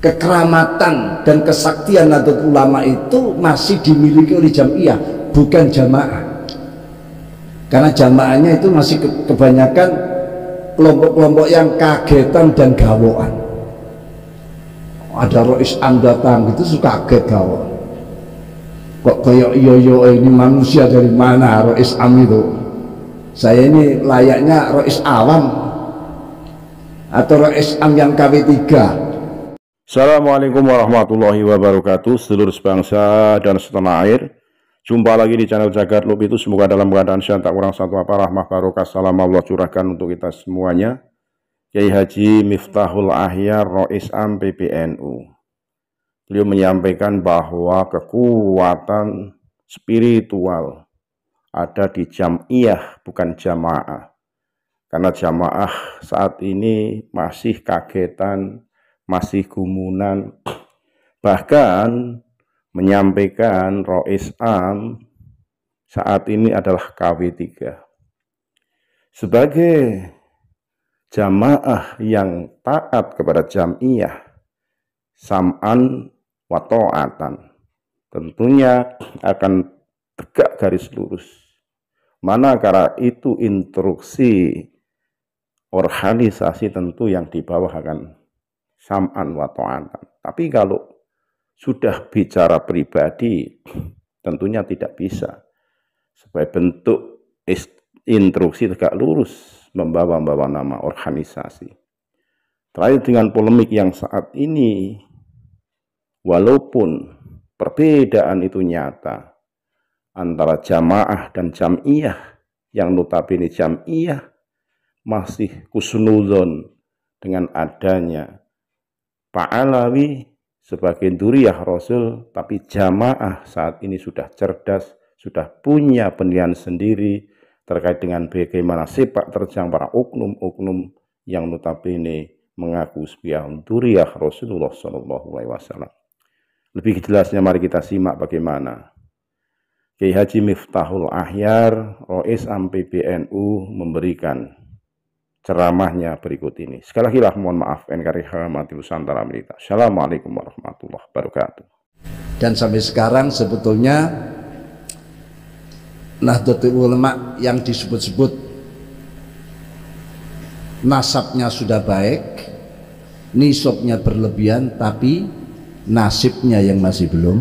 kekeramatan dan kesaktian Nahdlatul Ulama itu masih dimiliki oleh Jamiah, bukan jamaah. Karena jamaahnya itu masih kebanyakan kelompok-kelompok yang kagetan dan gawoan. Ada Rois Am datang gitu suka kaget gawon. Kok kayak iyo ini manusia dari mana Rois Am itu? Saya ini layaknya Rois Awam atau Rois Am yang KW3. Assalamualaikum warahmatullahi wabarakatuh, seluruh sebangsa dan setanah air. Jumpa lagi di channel Jagat Lub itu. Semoga dalam keadaan sehat, tak kurang satu apa, rahmah barokah salam Allah curahkan untuk kita semuanya. Kiai Haji Miftahul Ahyar Rois Am PBNU. Beliau menyampaikan bahwa kekuatan spiritual ada di jamiah, bukan jamaah. Karena jamaah saat ini masih kagetan, masih gumunan, bahkan menyampaikan Rois Am saat ini adalah KW3. Sebagai jamaah yang taat kepada jamiah, sam'an wa ta'atan, tentunya akan tegak garis lurus. Manakala itu instruksi organisasi tentu yang di bawah akan sam'an wa ta'atan. Tapi kalau sudah bicara pribadi tentunya tidak bisa. Sebagai bentuk instruksi tegak lurus membawa nama organisasi. Terakhir dengan polemik yang saat ini, walaupun perbedaan itu nyata antara jamaah dan jamiah, yang notabene jamiah masih husnudzon dengan adanya Pak Alawi sebagai duriyah Rasul, tapi jamaah saat ini sudah cerdas, sudah punya penilaian sendiri terkait dengan bagaimana sepak terjang para oknum-oknum yang notabene mengaku sebagai duriyah Rasulullah SAW. Lebih jelasnya mari kita simak bagaimana Kiai Haji Miftahul Ahyar Rois Am PBNU memberikan ceramahnya berikut ini. Sekali lagi lah mohon maaf NKRI Hamati Nusantara Milita. Assalamualaikum warahmatullahi wabarakatuh. Dan sampai sekarang sebetulnya Nahdlatul Ulama yang disebut-sebut nasabnya sudah baik, nisabnya berlebihan, tapi nasibnya yang masih belum.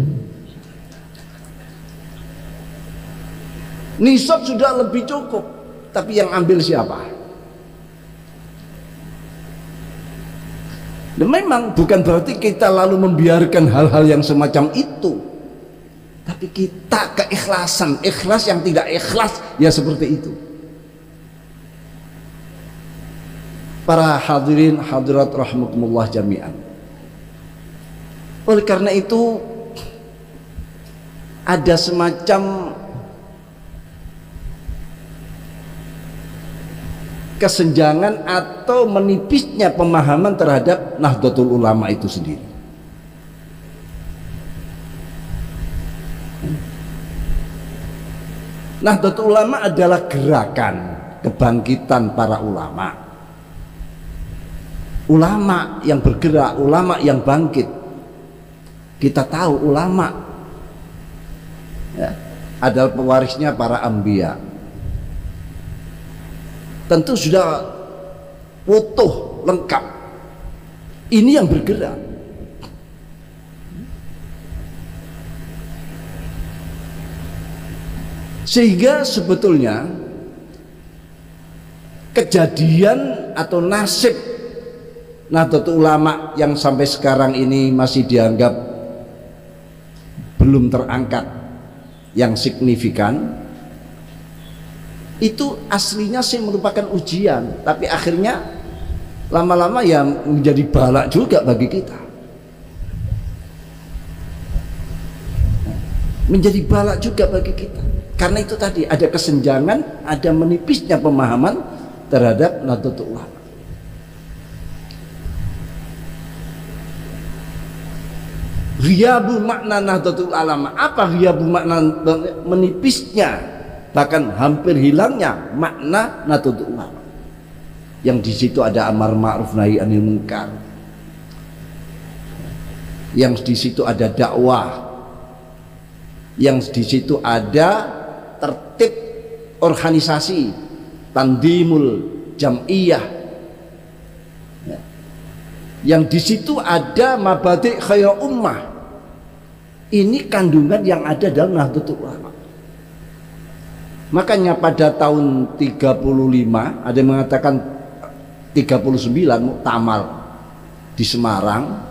Nisab sudah lebih cukup, tapi yang ambil siapa? Dan memang bukan berarti kita lalu membiarkan hal-hal yang semacam itu, tapi kita keikhlasan, ikhlas yang tidak ikhlas ya seperti itu. Para hadirin hadirat rahmatullah jami'an. Oleh karena itu ada semacam kesenjangan atau menipisnya pemahaman terhadap Nahdlatul Ulama itu sendiri. Nahdlatul Ulama adalah gerakan kebangkitan para ulama. Ulama yang bergerak, ulama yang bangkit. Kita tahu ulama ya, adalah pewarisnya para anbiya. Tentu sudah utuh, lengkap. Ini yang bergerak. Sehingga sebetulnya kejadian atau nasib Nahdlatul Ulama yang sampai sekarang ini masih dianggap belum terangkat yang signifikan, itu aslinya sih merupakan ujian, tapi akhirnya lama-lama ya menjadi balak juga bagi kita. Menjadi balak juga bagi kita. Karena itu tadi ada kesenjangan, ada menipisnya pemahaman terhadap Nahdlatul Ulama. Ghiyabu makna Nahdlatul Ulama. Apa ghiyabu makna menipisnya? Bahkan hampir hilangnya makna Nahdlatul Ulama. Yang di situ ada amar ma'ruf nahi anil munkar. yang di situ ada dakwah, yang di situ ada tertib organisasi, tandimul jam'iyah, yang di situ ada mabadi' khair ummah. Ini kandungan yang ada dalam Nahdlatul Ulama. Makanya pada tahun 35, ada yang mengatakan 39, muktamar di Semarang,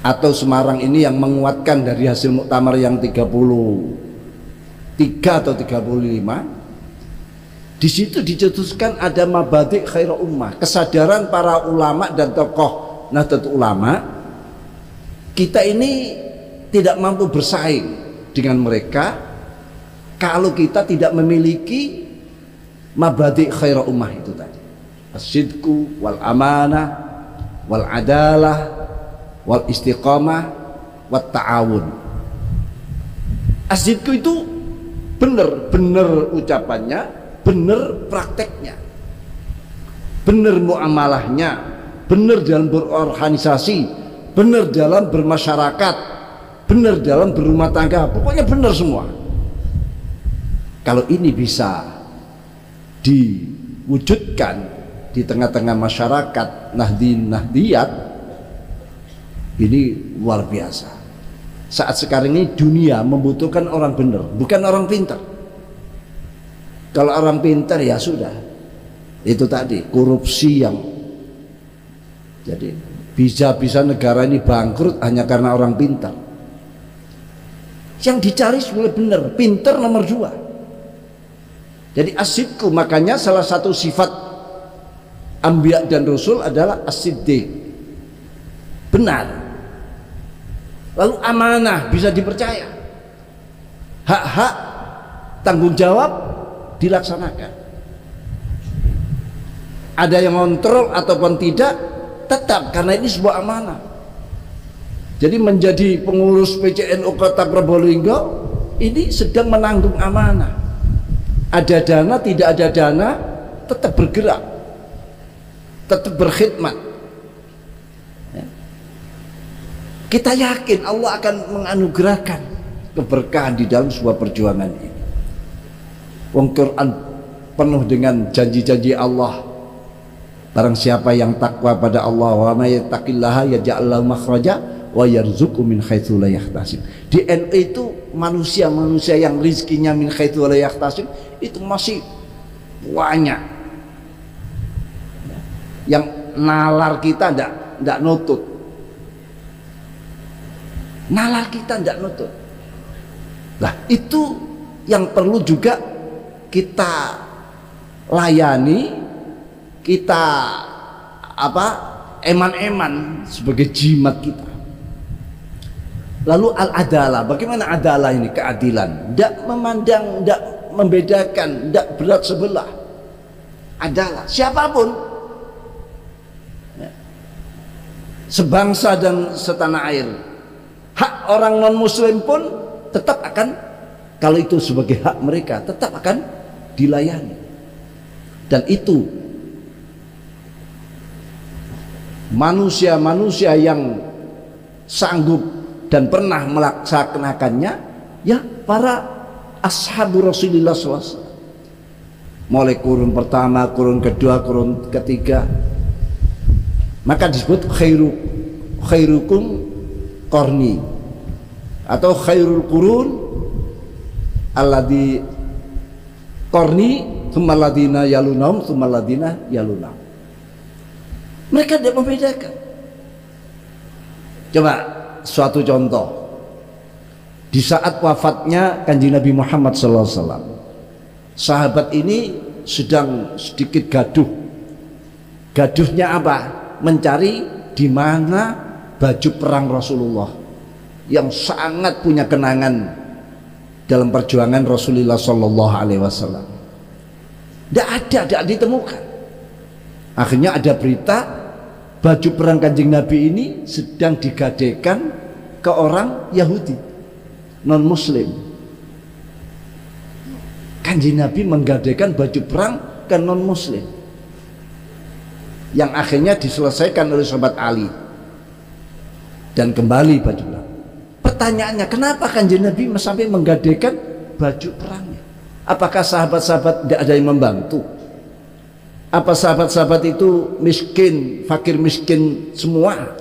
atau Semarang ini yang menguatkan dari hasil muktamar yang 33 atau 35. Di situ dicetuskan ada mabadi' khair ummah, kesadaran para ulama dan tokoh Nahdlatul Ulama. Kita ini tidak mampu bersaing dengan mereka kalau kita tidak memiliki mabadi' khair ummah itu tadi, as-sidqu wal amanah wal adalah wal istiqamah wat ta'awun. As-sidqu itu benar ucapannya, benar prakteknya, benar muamalahnya, benar dalam berorganisasi, benar dalam bermasyarakat, benar dalam berumah tangga, pokoknya benar semua. Kalau ini bisa diwujudkan di tengah-tengah masyarakat nahdin nahdiyat, ini luar biasa. Saat sekarang ini dunia membutuhkan orang benar, bukan orang pintar. Kalau orang pintar ya sudah, itu tadi korupsi yang jadi bisa-bisa negara ini bangkrut hanya karena orang pintar. Yang dicari sebenarnya benar, pintar nomor 2. Jadi as-sidqu, makanya salah satu sifat anbiya dan rasul adalah as-siddiq, benar. Lalu amanah, bisa dipercaya, hak-hak tanggung jawab dilaksanakan. Ada yang kontrol ataupun tidak, tetap, karena ini sebuah amanah. Jadi menjadi pengurus PCNU Kota Probolinggo ini sedang menanggung amanah. Ada dana, tidak ada dana, tetap bergerak, tetap berkhidmat. Ya. Kita yakin Allah akan menganugerahkan keberkahan di dalam sebuah perjuangan ini. Wong Quran penuh dengan janji-janji Allah. Barang siapa yang takwa pada Allah, wa may yattaqillaha yaj'al lahu makhraja wa yarzuqhu min haitsu la yahtasib. Di NU itu manusia-manusia yang rizkinya min haitsu la yahtasib itu masih banyak. Yang nalar kita ndak nutut. Nalar kita ndak nutut. Nah, itu yang perlu juga kita layani, kita eman-eman sebagai jimat kita. Lalu al-adalah, bagaimana adalah ini? Keadilan, tidak memandang, tidak membedakan, tidak berat sebelah. Adalah siapapun, ya, sebangsa dan setanah air, hak orang non muslim pun tetap akan, kalau itu sebagai hak mereka, tetap akan dilayani. Dan itu manusia-manusia yang sanggup dan pernah melaksanakannya, ya para ashabu Rasulullah SAW. Mulai kurun pertama, kurun kedua, kurun ketiga, maka disebut khairukum qarni, atau khairul qurun alladhi qarni tsumma alladhina yalunahum tsumma alladhina yalunahum. Mereka tidak membedakan. Coba suatu contoh, di saat wafatnya Kanjeng Nabi Muhammad SAW, sahabat ini sedang sedikit gaduh. Gaduhnya apa? Mencari di mana baju perang Rasulullah yang sangat punya kenangan dalam perjuangan Rasulullah SAW. Tidak ditemukan. Akhirnya ada berita baju perang Kanjeng Nabi ini sedang digadaikan ke orang Yahudi non muslim. Kanjeng Nabi menggadaikan baju perang ke non muslim, yang akhirnya diselesaikan oleh sahabat Ali. dan kembali baju perang. Pertanyaannya, kenapa Kanjeng Nabi sampai menggadaikan baju perangnya? Apakah sahabat-sahabat tidak ada yang membantu? Apa sahabat-sahabat itu miskin, fakir miskin semua?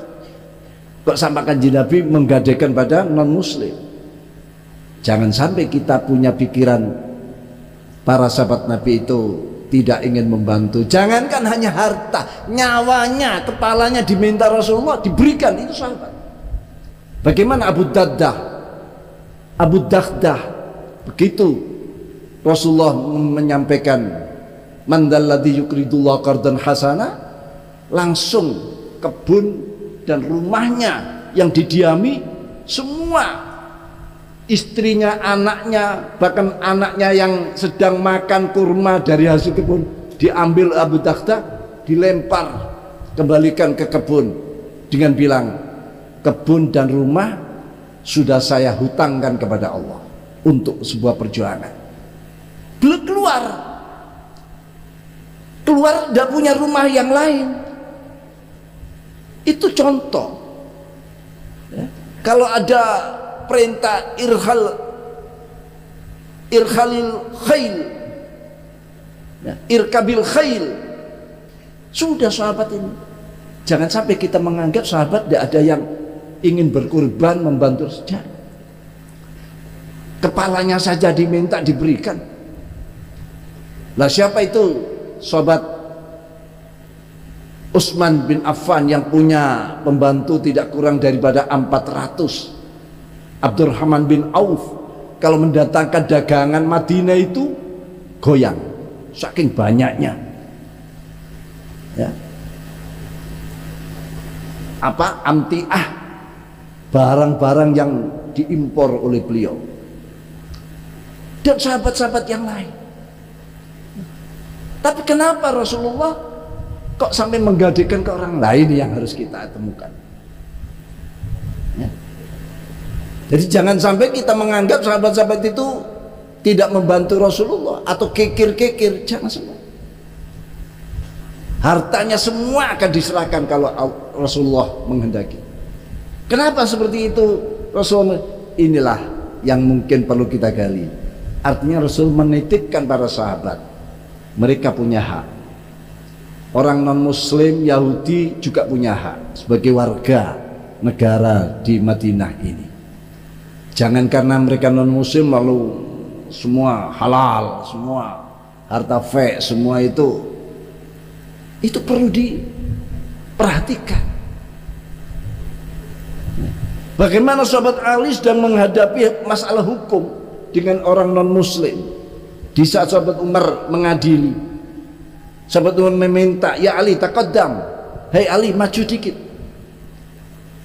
Kok sampai Kanjeng Nabi menggadaikan pada non muslim? Jangan sampai kita punya pikiran para sahabat Nabi itu tidak ingin membantu. Jangankan hanya harta, nyawanya, kepalanya diminta Rasulullah, diberikan. Itu sahabat. Bagaimana Abu Dardah begitu Rasulullah menyampaikan man dzalladzi yuqridullah qardan hasana, langsung kebun dan rumahnya yang didiami semua, istrinya, anaknya, bahkan anaknya yang sedang makan kurma dari hasil kebun diambil Abu Dardah, dilempar, kembalikan ke kebun dengan bilang, kebun dan rumah sudah saya hutangkan kepada Allah untuk sebuah perjuangan. Belum keluar tidak punya rumah yang lain. Itu contoh ya. Kalau ada perintah irkhalil khail ya, irkabil khail, sudah sahabat ini. Jangan sampai kita menganggap sahabat tidak ada yang ingin berkorban membantu sejarah. Kepalanya saja diminta diberikan. Lah siapa itu sahabat Utsman bin Affan yang punya pembantu tidak kurang daripada 400? Abdurrahman bin Auf kalau mendatangkan dagangan Madinah itu goyang saking banyaknya ya. Apa amtiah, barang-barang yang diimpor oleh beliau dan sahabat-sahabat yang lain. Tapi kenapa Rasulullah kok sampai menggadaikan ke orang lain yang harus kita temukan ya? Jadi jangan sampai kita menganggap sahabat-sahabat itu tidak membantu Rasulullah atau kikir-kikir. Jangan semua. Hartanya semua akan diserahkan kalau Rasulullah menghendaki. Kenapa seperti itu Rasulullah? Inilah yang mungkin perlu kita gali. Artinya Rasul menitipkan para sahabat, mereka punya hak. Orang non muslim Yahudi juga punya hak sebagai warga negara di Madinah ini. Jangan karena mereka non muslim lalu semua halal, semua harta fek, semua itu perlu diperhatikan. Bagaimana sahabat Ali sedang menghadapi masalah hukum dengan orang non muslim, di saat sahabat Umar mengadili, sahabat Umar meminta, ya Ali taqaddam, hei Ali maju dikit.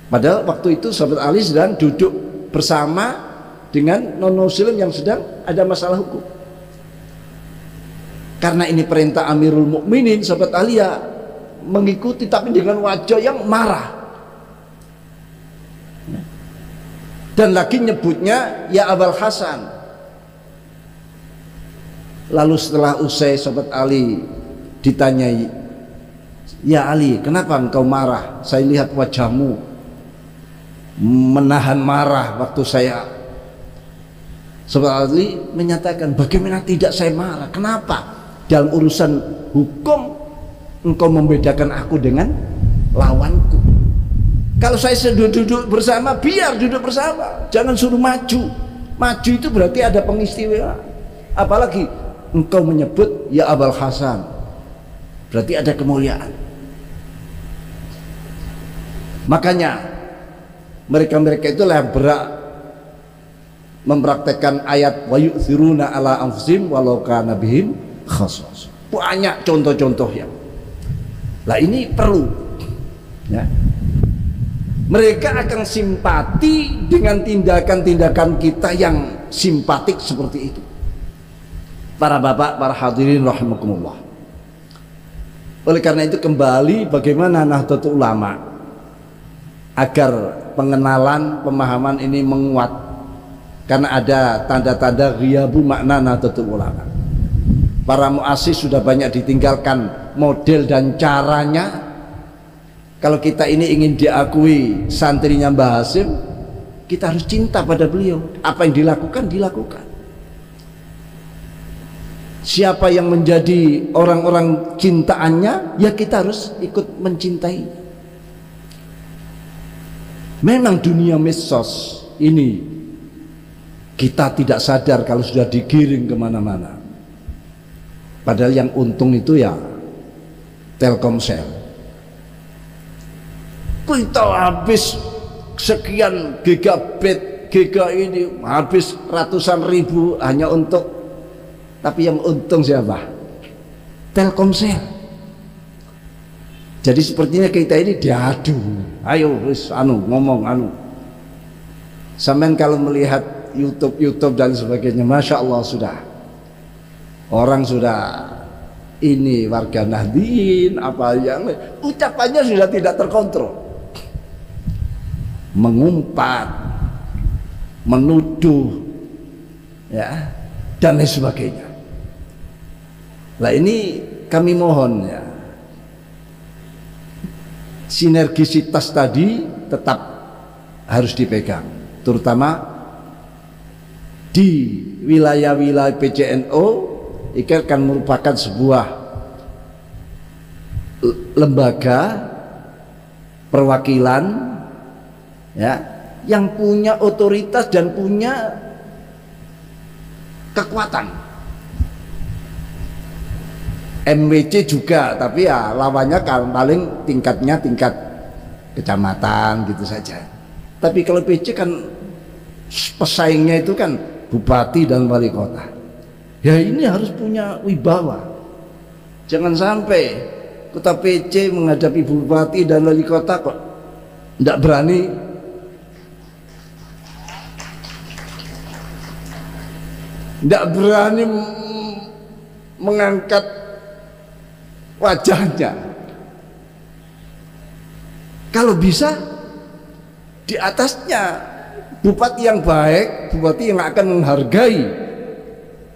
Padahal waktu itu sahabat Ali sedang duduk bersama dengan non muslim yang sedang ada masalah hukum. Karena ini perintah Amirul Mukminin, sahabat Ali ya mengikuti, tapi dengan wajah yang marah. Dan lagi nyebutnya ya Abul Hasan. Lalu setelah usai sahabat Ali ditanyai, ya Ali, kenapa engkau marah? Saya lihat wajahmu menahan marah waktu saya. Sahabat Ali menyatakan, bagaimana tidak saya marah? Kenapa? Dalam urusan hukum engkau membedakan aku dengan lawanku. Kalau saya duduk bersama, biar duduk bersama, jangan suruh maju. Maju itu berarti ada pengistimewaan. Apalagi engkau menyebut ya Abul Hasan, berarti ada kemuliaan. Makanya mereka-mereka itulah yang mempraktekkan ayat wa yu'thiruna ala anfusihim walau kana bihim khassas. Banyak contoh-contoh yang lah ini perlu ya. Mereka akan simpati dengan tindakan-tindakan kita yang simpatik seperti itu. Para bapak, para hadirin rahimakumullah. Oleh karena itu kembali bagaimana Nahdlatul Ulama agar pengenalan pemahaman ini menguat, karena ada tanda-tanda ghiyabu makna Nahdlatul Ulama. Para muassis sudah banyak ditinggalkan model dan caranya Kalau kita ini ingin diakui santrinya Mbah Hasyim, kita harus cinta pada beliau. Apa yang dilakukan, dilakukan. Siapa yang menjadi orang-orang cintaannya, ya kita harus ikut mencintai. Memang dunia medsos ini kita tidak sadar kalau sudah digiring kemana-mana. Padahal yang untung itu ya Telkomsel. Kita habis sekian gigabit, giga ini habis ratusan ribu hanya untuk, tapi yang untung siapa? Telkomsel. Jadi sepertinya kita ini diadu. Ayo wis ngomong. Sampean kalau melihat YouTube dan sebagainya, Masya Allah, sudah orang sudah ini warga Nahdien apa yang ucapannya sudah tidak terkontrol, mengumpat, menuduh, ya, dan lain sebagainya. Nah ini kami mohon ya, sinergisitas tadi tetap harus dipegang, terutama di wilayah-wilayah PCNO. Ini akan merupakan sebuah lembaga perwakilan, ya, yang punya otoritas dan punya kekuatan. MWC juga, tapi ya lawannya paling tingkatnya tingkat kecamatan gitu saja. Tapi kalau PC kan pesaingnya itu kan bupati dan wali kota. Ya ini harus punya wibawa. Jangan sampai kota PC menghadapi bupati dan wali kota kok tidak berani mengangkat wajahnya. Kalau bisa di atasnya bupati yang baik, bupati yang akan menghargai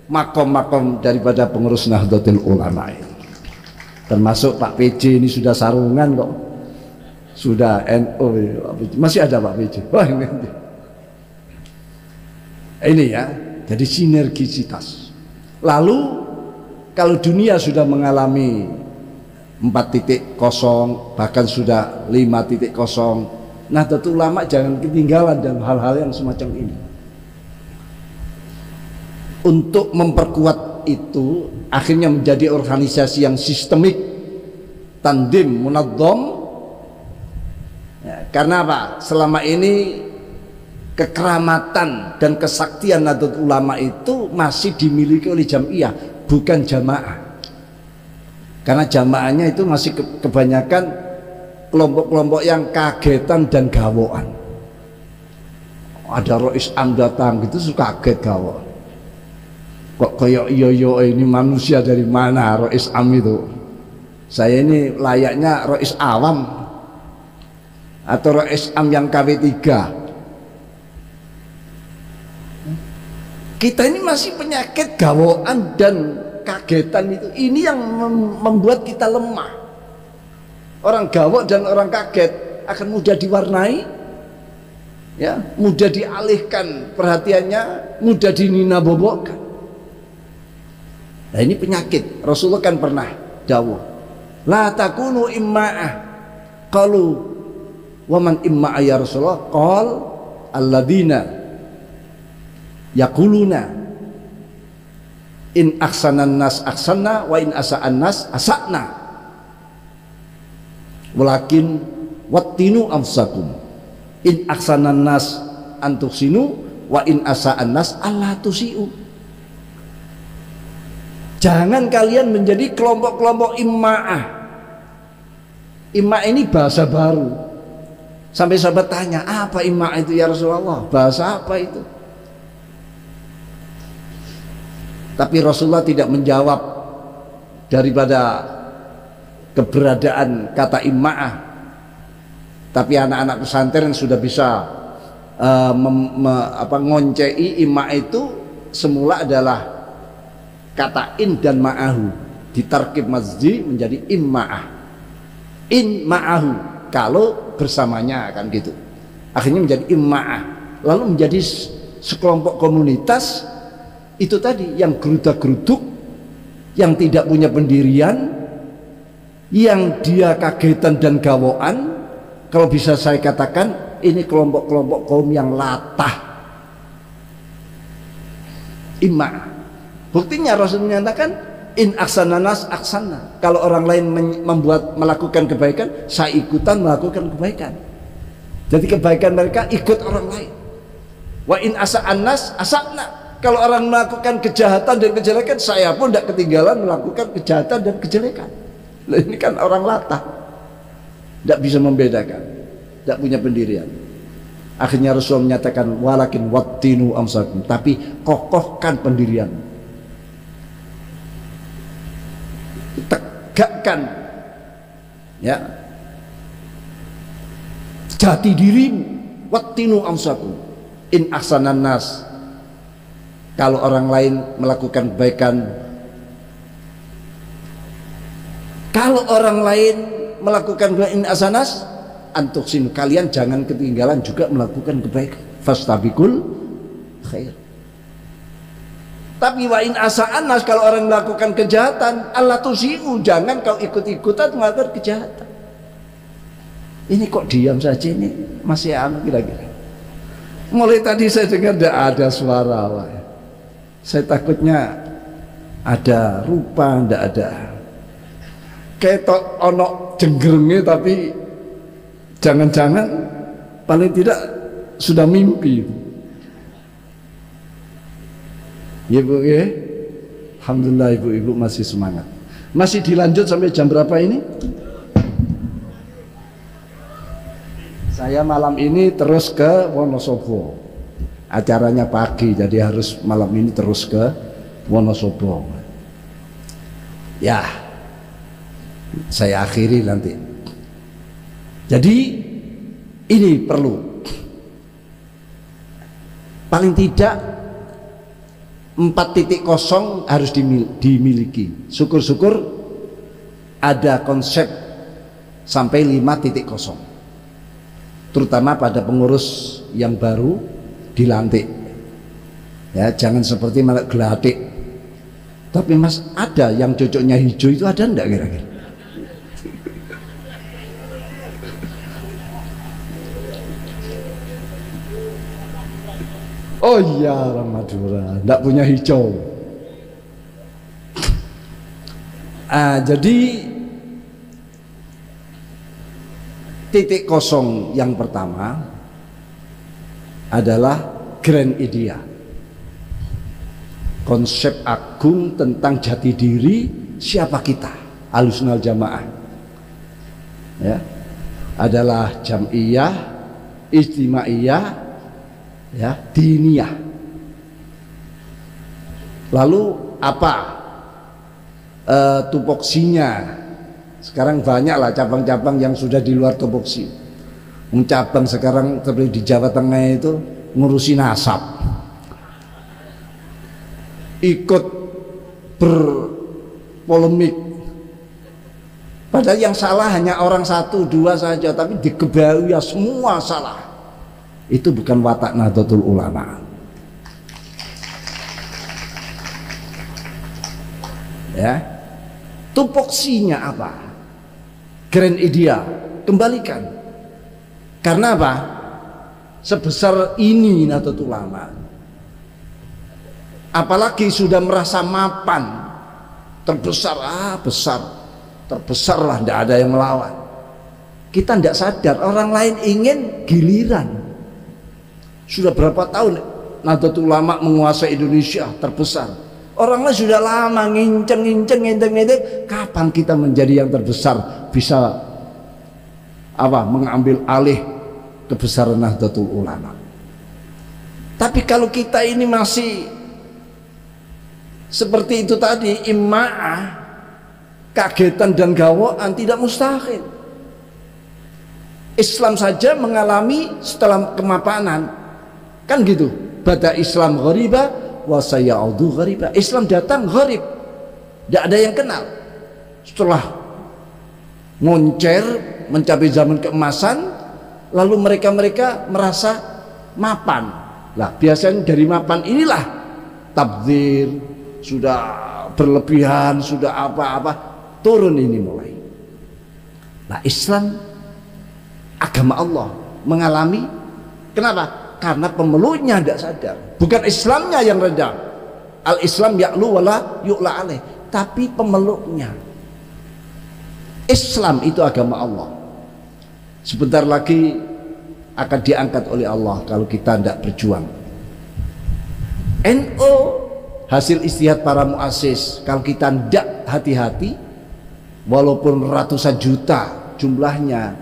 makom-makom daripada pengurus Nahdlatul Ulama ini. Termasuk Pak PJ ini sudah sarungan kok, sudah NU, masih ada Pak PJ. Wah ini ya, jadi sinergisitas. Lalu kalau dunia sudah mengalami 4.0 bahkan sudah 5.0, Nahdlatul Ulama jangan ketinggalan dalam hal-hal yang semacam ini. Untuk memperkuat itu akhirnya menjadi organisasi yang sistemik, tandim, munaddam. Ya, karena apa? Selama ini kekeramatan dan kesaktian Nahdlatul Ulama itu masih dimiliki oleh jamiah, bukan jamaah. Karena jamaahnya itu masih kebanyakan kelompok-kelompok yang kagetan dan gawoan. Ada Rois Am datang gitu suka kaget gawok. Kok kayak iyo ini manusia dari mana Rois Am itu? Saya ini layaknya Rois Awam atau Rois Am yang KW3. Kita ini masih penyakit gawoan dan kagetan itu. Ini yang membuat kita lemah. Orang gawok dan orang kaget akan mudah diwarnai, ya, mudah dialihkan perhatiannya, mudah dinina-bobokkan. Nah ini penyakit. Rasulullah kan pernah dawuh, la takunu imma'ah. Qalu wa man imma'ah ya Rasulullah? Qal alladzina yaquluna in ahsanan nas ahsanna wa in asa'an nas asa'na walakin wattinu amsakum in ahsanan nas antuksinu wa in asa'an nas alla tusi'u. Jangan kalian menjadi kelompok-kelompok imma'ah. Imma'ah ini bahasa baru. Sampai sahabat tanya, apa imma'ah itu ya Rasulullah? Bahasa apa itu? Tapi Rasulullah tidak menjawab daripada keberadaan kata imma'ah. Tapi anak-anak pesantren sudah bisa ngoncei imma'ah itu semula adalah kata in dan ma'ahu, ditarkib mazdi menjadi imma'ah. In ma'ahu, kalau bersamanya, kan gitu. Akhirnya menjadi imma'ah, lalu menjadi sekelompok komunitas itu tadi yang geruda-geruduk, yang tidak punya pendirian, yang dia kagetan dan gawoan. Kalau bisa saya katakan ini kelompok-kelompok kaum yang latah, imma'ah. Buktinya Rasul menyatakan in aksananas aksana, kalau orang lain melakukan kebaikan, saya ikutan melakukan kebaikan. Jadi kebaikan mereka ikut orang lain. Wa in asa'annas asa'na, kalau orang melakukan kejahatan dan kejelekan, saya pun tidak ketinggalan melakukan kejahatan dan kejelekan. Nah, ini kan orang latah, tidak bisa membedakan, tidak punya pendirian. Akhirnya Rasul menyatakan walakin wattinu amsakum, tapi kokohkan pendirian, tegakkan ya jati dirimu. Wattinu amsakum in ahsanan nas, kalau orang lain melakukan kebaikan, kalau orang lain melakukan kebaikan, in ahsanas antuksin, kalian jangan ketinggalan juga melakukan kebaikan. Fastabiqul khair. Tapi wa in asa'annas, kalau orang melakukan kejahatan, Allah tusiu, jangan kau ikut-ikutan melakukan kejahatan. Ini kok diam saja, ini masih kira-kira. Mulai tadi saya dengar tidak ada suara, saya takutnya ada rupa, tidak ada. Kayak onok jenggerengnya, tapi jangan-jangan paling tidak sudah mimpi. Ya Bu ya, alhamdulillah ibu-ibu masih semangat. Masih dilanjut sampai jam berapa ini? Saya malam ini terus ke Wonosobo. Acaranya pagi, jadi harus malam ini terus ke Wonosobo. Ya, saya akhiri nanti. Jadi ini perlu paling tidak 4.0 harus dimiliki. Syukur-syukur ada konsep sampai 5.0, terutama pada pengurus yang baru dilantik ya, jangan seperti malah gelatik. Tapi Mas, ada yang cocoknya hijau itu, ada enggak kira-kira? Oh iya, orang Madura enggak punya hijau. Jadi 0 yang pertama adalah grand idea, konsep agung tentang jati diri siapa kita, Ahlussunnah Jamaah ya, adalah jam'iyah, ijtimaiyah ya, diniyah. Lalu apa tupoksinya? Sekarang banyaklah cabang-cabang yang sudah di luar tupoksi. Cabang sekarang seperti di Jawa Tengah itu ngurusi nasab, ikut berpolemik, padahal yang salah hanya orang 1-2 saja, tapi dikebawi ya semua salah. Itu bukan watak Nahdlatul Ulama ya. Tupoksinya apa? Grand idea, kembalikan. Karena apa? Sebesar ini Nahdlatul Ulama, apalagi sudah merasa mapan, terbesar, besar, terbesarlah, tidak ada yang melawan. Kita tidak sadar orang lain ingin giliran. Sudah berapa tahun Nahdlatul Ulama menguasai Indonesia, terbesar. Orang lain sudah lama nginceng, kapan kita menjadi yang terbesar, bisa mengambil alih kebesaran Nahdlatul Ulama. Tapi kalau kita ini masih seperti itu tadi, imma'ah, kagetan dan gawaan, tidak mustahil. Islam saja mengalami setelah kemapanan, kan gitu. Bada Islam ghariba wa sayaudu ghariba. Islam datang gharib, tidak ada yang kenal. Setelah ngoncer mencapai zaman keemasan, lalu mereka merasa mapan. Lah biasanya dari mapan inilah tabdzir, sudah berlebihan, sudah apa-apa, turun ini mulai. Nah Islam, agama Allah, mengalami, kenapa? Karena pemeluknya tidak sadar. Bukan Islamnya yang rendah, al-Islam ya'lu wala yu'la alaih, tapi pemeluknya. Islam itu agama Allah, sebentar lagi akan diangkat oleh Allah kalau kita tidak berjuang. NU hasil istihad para muassis, kalau kita tidak hati-hati, walaupun ratusan juta jumlahnya,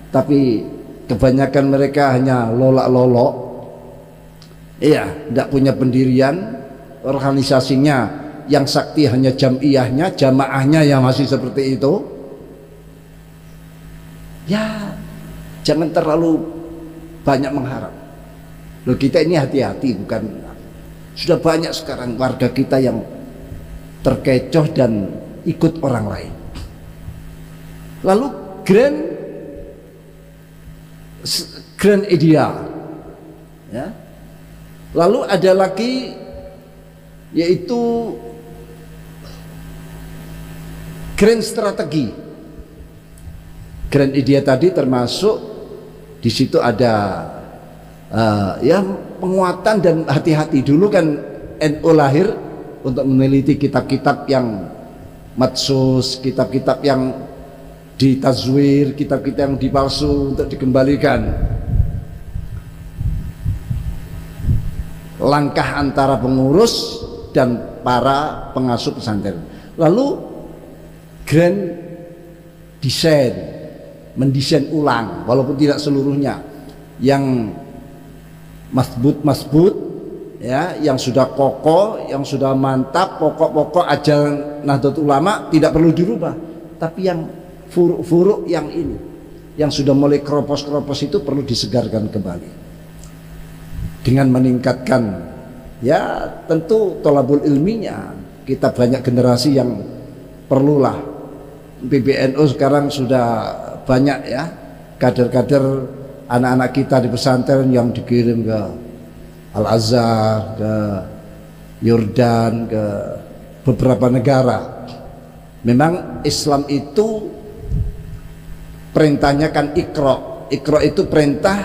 tapi kebanyakan mereka hanya lolak-lolok, iya, tidak punya pendirian, organisasinya yang sakti hanya jamiyahnya, jamaahnya yang masih seperti itu. Ya jangan terlalu banyak mengharap. Loh, kita ini hati-hati, bukan, sudah banyak sekarang warga kita yang terkecoh dan ikut orang lain. Lalu grand ideal, ya. Lalu ada lagi yaitu grand strategi. Grand idea tadi termasuk di situ ada ya penguatan dan hati-hati. Dulu kan NU lahir untuk meneliti kitab-kitab yang matsus, kitab-kitab yang ditazwir, kitab-kitab yang dipalsu untuk dikembalikan. Langkah antara pengurus dan para pengasuh pesantren. Lalu grand design, mendesain ulang, walaupun tidak seluruhnya, yang masbut ya, yang sudah kokoh, yang sudah mantap, pokok-pokok ajaran Nahdlatul Ulama tidak perlu dirubah, tapi yang furuk-furuk yang ini, yang sudah mulai keropos-keropos itu perlu disegarkan kembali dengan meningkatkan, ya tentu tolabul ilminya. Kita banyak generasi yang perlulah. PBNU sekarang sudah banyak ya kader-kader anak-anak kita di pesantren yang dikirim ke Al-Azhar, ke Yordan, ke beberapa negara. Memang Islam itu perintahnya kan Iqra. Iqra itu perintah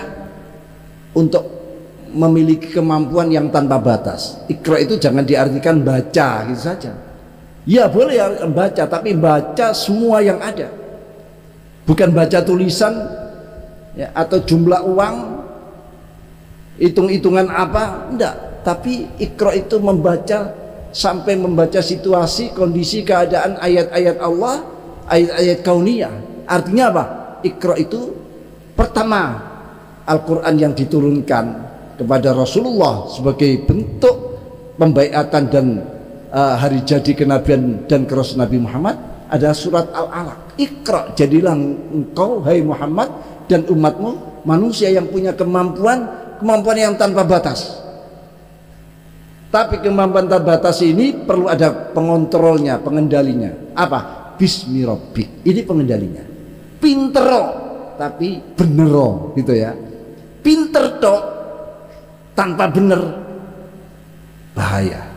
untuk memiliki kemampuan yang tanpa batas. Iqra itu jangan diartikan baca gitu saja. Ya boleh ya baca, tapi baca semua yang ada, bukan baca tulisan ya, atau jumlah uang, hitung-hitungan apa, enggak. Tapi Iqra itu membaca sampai membaca situasi, kondisi, keadaan, ayat-ayat Allah, ayat-ayat kauniyah. Artinya apa? Iqra itu pertama Al-Quran yang diturunkan kepada Rasulullah sebagai bentuk pembaiatan dan hari jadi kenabian dan keras Nabi Muhammad, ada surat Al-Alaq. Iqra, jadilah engkau hai Muhammad dan umatmu manusia yang punya kemampuan yang tanpa batas. Tapi kemampuan tanpa batas ini perlu ada pengontrolnya, pengendalinya. Apa? Bismi Rabbik. Ini pengendalinya. Pintero tapi benero gitu ya. Pinter tok tanpa bener bahaya.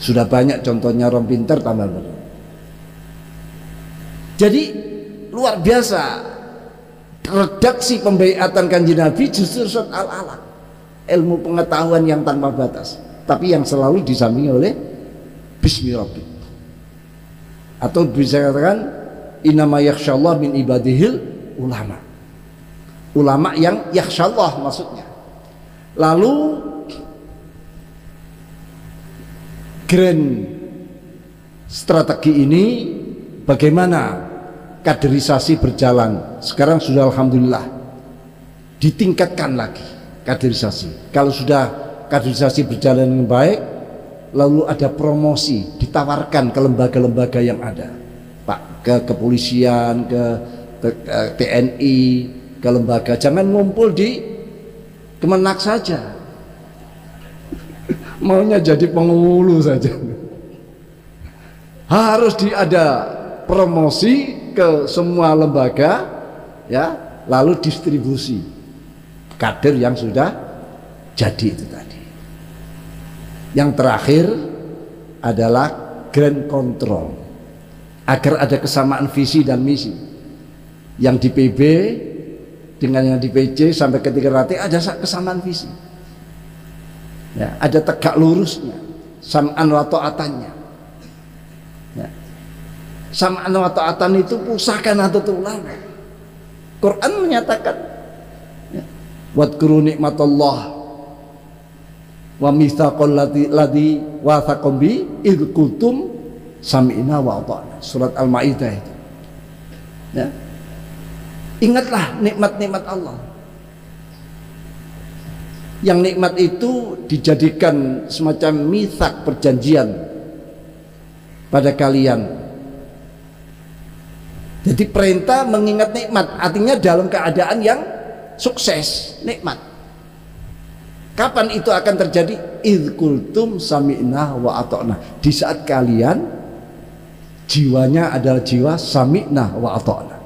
Sudah banyak contohnya orang pinter tambah bener. Jadi luar biasa redaksi pembaiatan Kanjeng Nabi justru surat Al-Alaq, ilmu pengetahuan yang tanpa batas, tapi yang selalu disampingi oleh Bismi Rabbik, atau bisa katakan innama yakhsyallah min ibadihil ulama, ulama yang yakhsyallah maksudnya. Lalu grand strategi ini bagaimana kaderisasi berjalan. Sekarang sudah alhamdulillah ditingkatkan lagi kaderisasi. Kalau sudah kaderisasi berjalan dengan baik, lalu ada promosi, ditawarkan ke lembaga-lembaga yang ada, Pak, ke kepolisian, ke TNI, ke lembaga. Jangan ngumpul di Kemenak saja, maunya jadi penghulu saja. Harus ada promosi ke semua lembaga, ya, lalu distribusi kader yang sudah jadi itu tadi. Yang terakhir adalah grand control, agar ada kesamaan visi dan misi. Yang di PB dengan yang di PC sampai ke 300 ada kesamaan visi, ya, ada tegak lurusnya, sam'an wa ta'atannya, ya. Sam'an wa ta'atan itu pusaka Nahdlatul Ulama. Quran menyatakan, ya, wadkuru nikmatullah wa mitsaqal ladzi wathaqum bi id kuntum sami'na wa ata'na, surat Al-Maidah itu, ya. Ingatlah nikmat-nikmat Allah. Yang nikmat itu dijadikan semacam mitsak, perjanjian pada kalian. Jadi perintah mengingat nikmat, artinya dalam keadaan yang sukses, nikmat. Kapan itu akan terjadi? Idh qultum sami'na wa ata'na, di saat kalian jiwanya adalah jiwa sami'na wa ata'na,